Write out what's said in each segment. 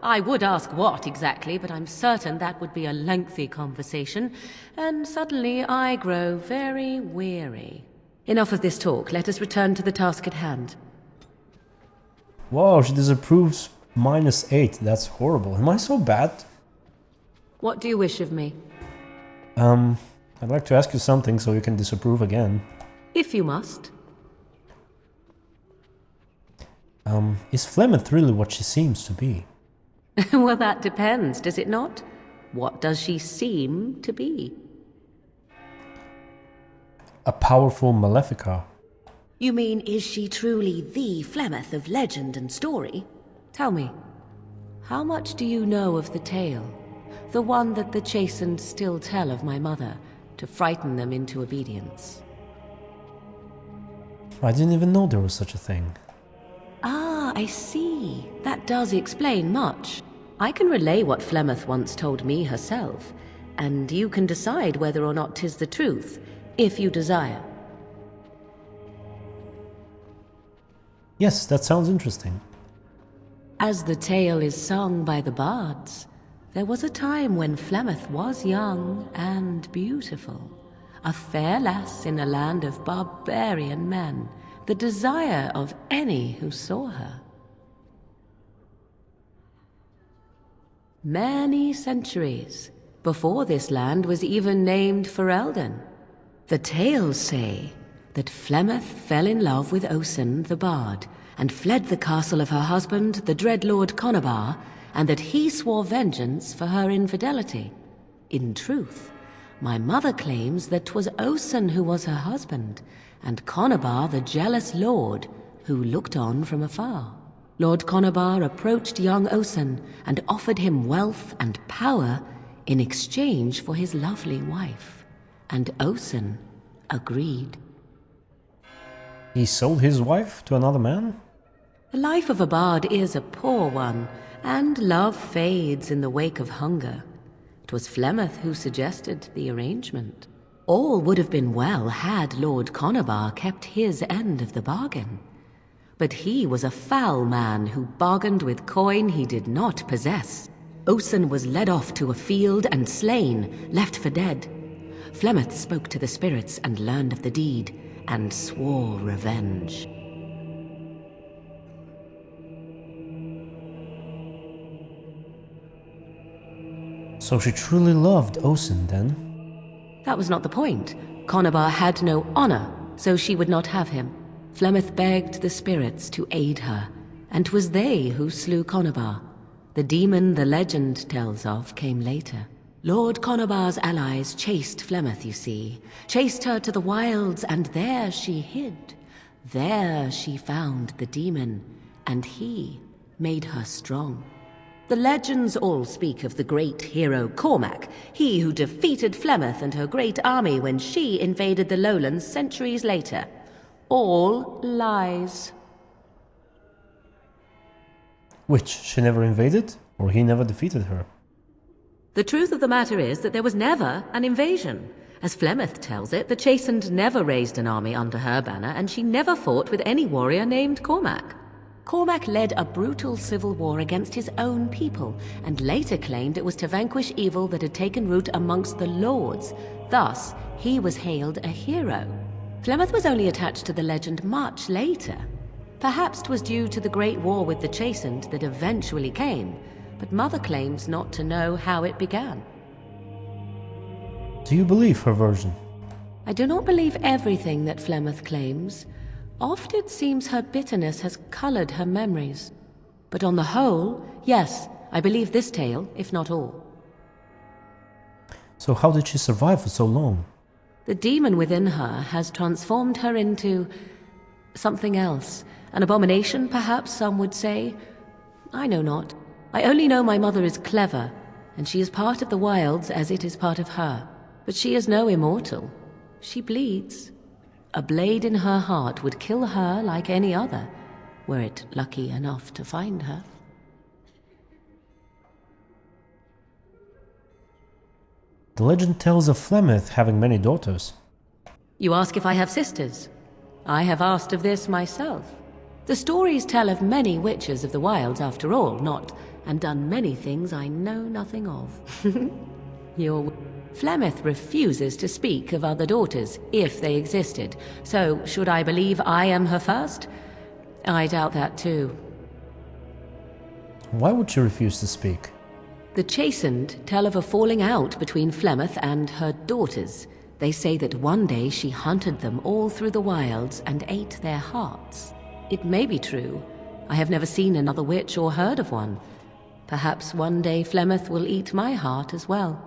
I would ask what exactly, but I'm certain that would be a lengthy conversation, and suddenly I grow very weary. Enough of this talk. Let us return to the task at hand. Whoa, she disapproves -8. That's horrible. Am I so bad? What do you wish of me? I'd like to ask you something so you can disapprove again. If you must. Is Flemeth really what she seems to be? Well, that depends, does it not? What does she seem to be? A powerful Malefica. You mean, is she truly the Flemeth of legend and story? Tell me, how much do you know of the tale? The one that the chastened still tell of my mother, to frighten them into obedience. I didn't even know there was such a thing. Ah, I see. That does explain much. I can relay what Flemeth once told me herself, and you can decide whether or not 'tis the truth, if you desire. Yes, that sounds interesting. As the tale is sung by the bards, there was a time when Flemeth was young and beautiful, a fair lass in a land of barbarian men, the desire of any who saw her. Many centuries before this land was even named Ferelden. The tales say that Flemeth fell in love with Osen the bard and fled the castle of her husband, the dread Lord Conabar, and that he swore vengeance for her infidelity. In truth, my mother claims that 'twas Osen who was her husband, and Conabar the jealous lord who looked on from afar. Lord Conabar approached young Osen and offered him wealth and power in exchange for his lovely wife, and Osen agreed. He sold his wife to another man? The life of a bard is a poor one, and love fades in the wake of hunger. 'Twas Flemeth who suggested the arrangement. All would have been well had Lord Conabar kept his end of the bargain. But he was a foul man who bargained with coin he did not possess. Osen was led off to a field and slain, left for dead. Flemeth spoke to the spirits and learned of the deed, and swore revenge. So she truly loved Osen, then? That was not the point. Conabar had no honor, so she would not have him. Flemeth begged the spirits to aid her, and 'twas they who slew Conabar. The demon the legend tells of came later. Lord Conabar's allies chased Flemeth, you see, chased her to the wilds, and there she hid. There she found the demon, and he made her strong. The legends all speak of the great hero Cormac, he who defeated Flemeth and her great army when she invaded the lowlands centuries later. All lies. Which, she never invaded? Or he never defeated her? The truth of the matter is that there was never an invasion. As Flemeth tells it, the Chastened never raised an army under her banner, and she never fought with any warrior named Cormac. Cormac led a brutal civil war against his own people, and later claimed it was to vanquish evil that had taken root amongst the lords. Thus, he was hailed a hero. Flemeth was only attached to the legend much later. Perhaps 'twas due to the great war with the Chastened that eventually came, but Mother claims not to know how it began. Do you believe her version? I do not believe everything that Flemeth claims. Oft it seems her bitterness has colored her memories. But on the whole, yes, I believe this tale, if not all. So how did she survive for so long? The demon within her has transformed her into something else. An abomination, perhaps some would say. I know not. I only know my mother is clever, and she is part of the wilds as it is part of her. But she is no immortal. She bleeds. A blade in her heart would kill her like any other, were it lucky enough to find her. The legend tells of Flemeth having many daughters. You ask if I have sisters. I have asked of this myself. The stories tell of many witches of the wilds after all, not, and done many things I know nothing of. Your Flemeth refuses to speak of other daughters, if they existed. So, should I believe I am her first? I doubt that too. Why would she refuse to speak? The Chastened tell of a falling out between Flemeth and her daughters. They say that one day she hunted them all through the wilds and ate their hearts. It may be true. I have never seen another witch or heard of one. Perhaps one day Flemeth will eat my heart as well.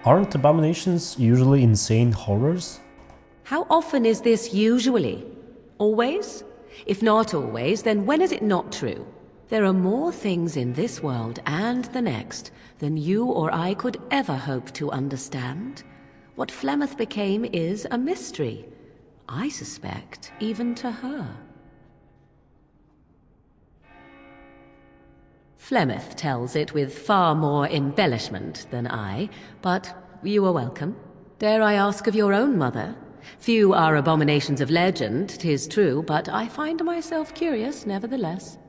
Aren't abominations usually insane horrors? How often is this usually? Always? If not always, then when is it not true? There are more things in this world and the next than you or I could ever hope to understand. What Flemeth became is a mystery. I suspect, even to her. Flemeth tells it with far more embellishment than I, but you are welcome. Dare I ask of your own mother? Few are abominations of legend, 'tis true, but I find myself curious nevertheless.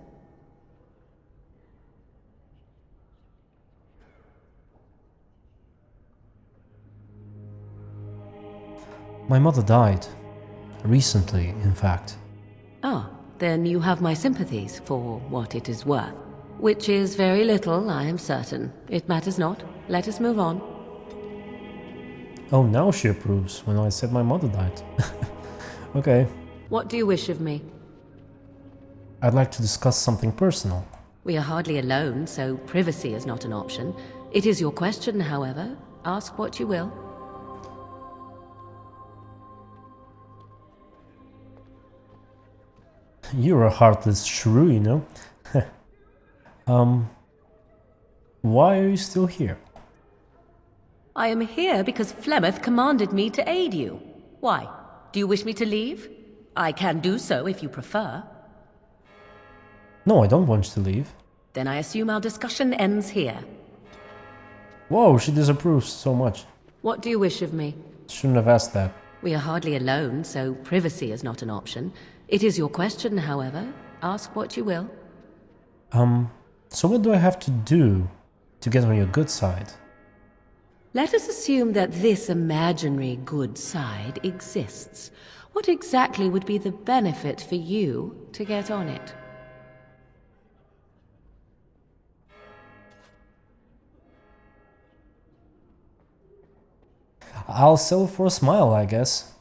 My mother died. Recently, in fact. Ah, then you have my sympathies for what it is worth. Which is very little, I am certain. It matters not. Let us move on. Oh, now she approves, when I said my mother died. Okay. What do you wish of me? I'd like to discuss something personal. We are hardly alone, so privacy is not an option. It is your question, however. Ask what you will. You're a heartless shrew, you know? Why are you still here? I am here because Flemeth commanded me to aid you. Why? Do you wish me to leave? I can do so if you prefer. No, I don't want you to leave. Then I assume our discussion ends here. Whoa, she disapproves so much. What do you wish of me? Shouldn't have asked that. We are hardly alone, so privacy is not an option. It is your question, however. Ask what you will. So what do I have to do to get on your good side? Let us assume that this imaginary good side exists. What exactly would be the benefit for you to get on it? I'll sell for a smile, I guess.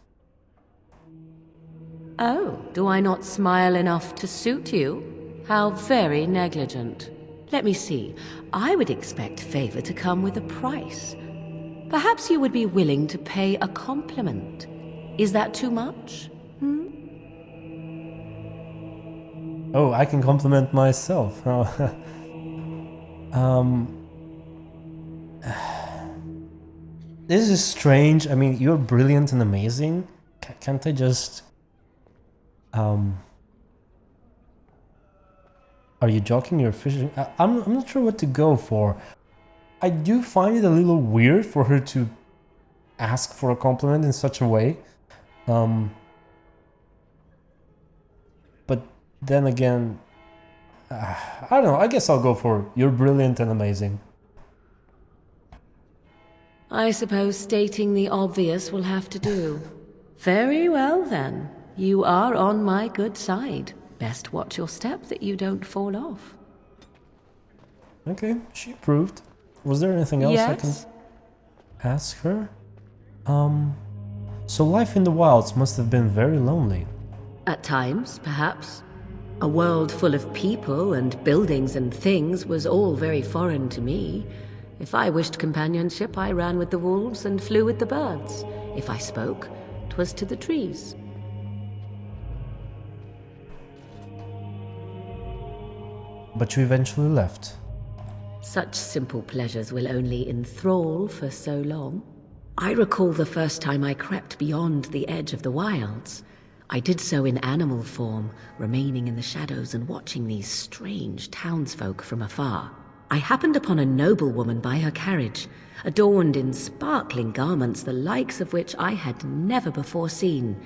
Oh, do I not smile enough to suit you? How very negligent. Let me see. I would expect favor to come with a price. Perhaps you would be willing to pay a compliment. Is that too much? Oh, I can compliment myself. This is strange. I mean, you're brilliant and amazing. Can't I just... Are you joking? You're fishing? I'm not sure what to go for. I do find it a little weird for her to ask for a compliment in such a way. But then again, I don't know. I guess I'll go for you're brilliant and amazing. I suppose stating the obvious will have to do. Very well, then. You are on my good side. Best watch your step that you don't fall off. Okay, she approved. Was there anything else I can ask her? So life in the wilds must have been very lonely. At times, perhaps. A world full of people and buildings and things was all very foreign to me. If I wished companionship, I ran with the wolves and flew with the birds. If I spoke, 'twas to the trees. But you eventually left. Such simple pleasures will only enthrall for so long. I recall the first time I crept beyond the edge of the wilds. I did so in animal form, remaining in the shadows and watching these strange townsfolk from afar. I happened upon a noblewoman by her carriage, adorned in sparkling garments the likes of which I had never before seen.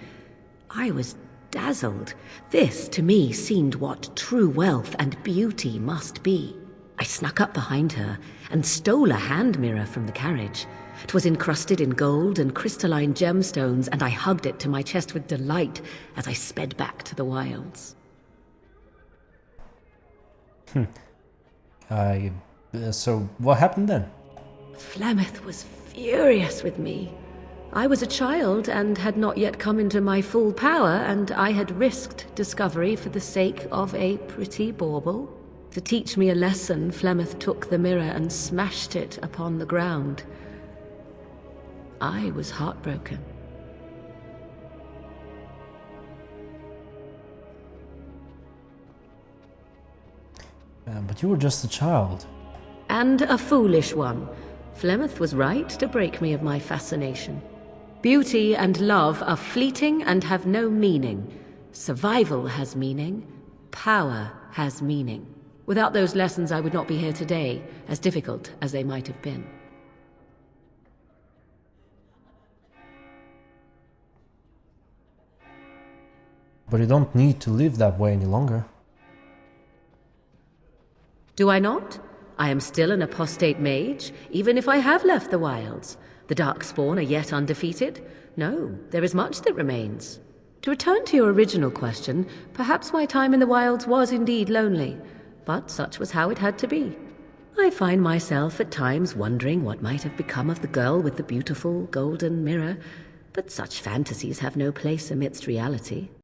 I was dazzled. This, to me, seemed what true wealth and beauty must be. I snuck up behind her and stole a hand mirror from the carriage. 'Twas encrusted in gold and crystalline gemstones, and I hugged it to my chest with delight as I sped back to the wilds. So what happened then? Flemeth was furious with me. I was a child and had not yet come into my full power, and I had risked discovery for the sake of a pretty bauble. To teach me a lesson, Flemeth took the mirror and smashed it upon the ground. I was heartbroken. But you were just a child. And a foolish one. Flemeth was right to break me of my fascination. Beauty and love are fleeting and have no meaning. Survival has meaning. Power has meaning. Without those lessons, I would not be here today, as difficult as they might have been. But you don't need to live that way any longer. Do I not? I am still an apostate mage, even if I have left the wilds. The Darkspawn are yet undefeated. No, there is much that remains. To return to your original question, perhaps my time in the wilds was indeed lonely, but such was how it had to be. I find myself at times wondering what might have become of the girl with the beautiful golden mirror, but such fantasies have no place amidst reality.